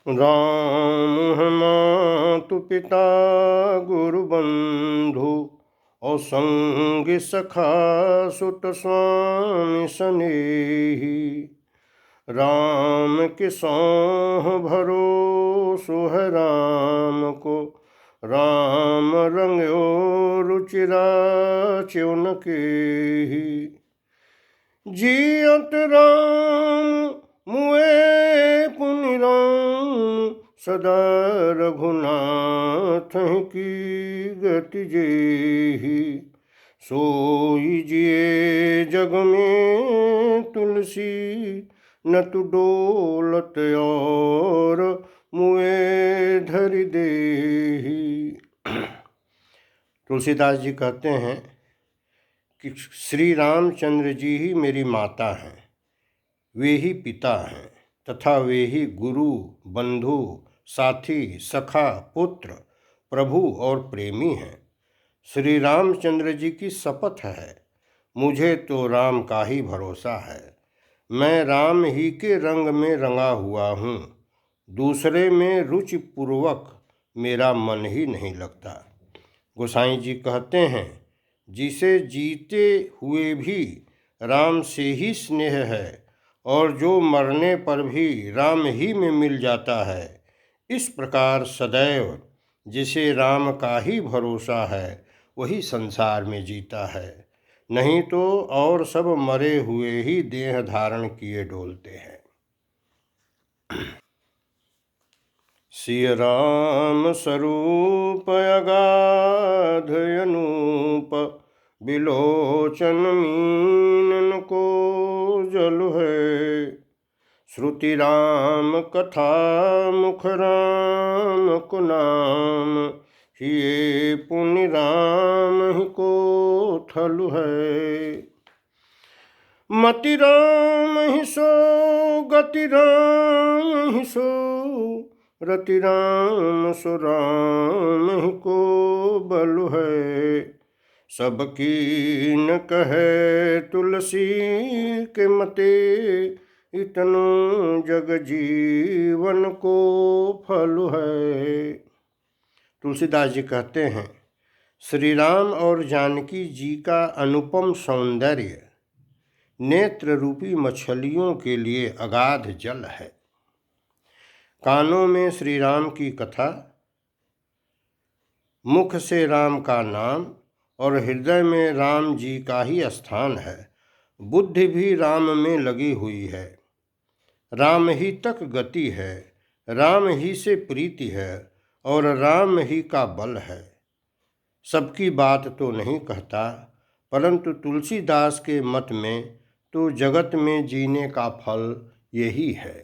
राम मातु पिता गुरु बंधु और संग सखा सुत स्वामी सनेही। राम के सौह भरोसो है राम को, राम रंग्यो रुचिरा च्युन केही। जियत राम मुए पुनि राम, सदा रघुनाथ की गति जेहि। सोई जिए जग में तुलसी, न तु डोलत और मुए धरि देहि। तुलसीदास जी कहते हैं कि श्री रामचंद्र जी ही मेरी माता हैं, वे ही पिता हैं तथा वे ही गुरु, बंधु, साथी, सखा, पुत्र, प्रभु और प्रेमी हैं। श्री रामचंद्र जी की शपथ है, मुझे तो राम का ही भरोसा है। मैं राम ही के रंग में रंगा हुआ हूँ, दूसरे में रुचि पूर्वक मेरा मन ही नहीं लगता। गोसाई जी कहते हैं, जिसे जीते हुए भी राम से ही स्नेह है और जो मरने पर भी राम ही में मिल जाता है, इस प्रकार सदैव जिसे राम का ही भरोसा है वही संसार में जीता है, नहीं तो और सब मरे हुए ही देह धारण किए डोलते हैं। सिय राम स्वरूप अगाध अनूप, बिलोचन मीनन को जल है। श्रुति राम कथा मुख राम को नाम, ये पुनि राम ही को थल है। मति राम ही सो गति राम ही सो, रति राम सो राम ही को बल है। सबकी न कहे तुलसी के मते, इतनो जग जीवन को फल है। तुलसीदास जी कहते हैं, श्री राम और जानकी जी का अनुपम सौंदर्य नेत्र रूपी मछलियों के लिए अगाध जल है। कानों में श्री राम की कथा, मुख से राम का नाम और हृदय में राम जी का ही स्थान है। बुद्धि भी राम में लगी हुई है, राम ही तक गति है, राम ही से प्रीति है और राम ही का बल है। सबकी बात तो नहीं कहता, परंतु तुलसीदास के मत में तो जगत में जीने का फल यही है।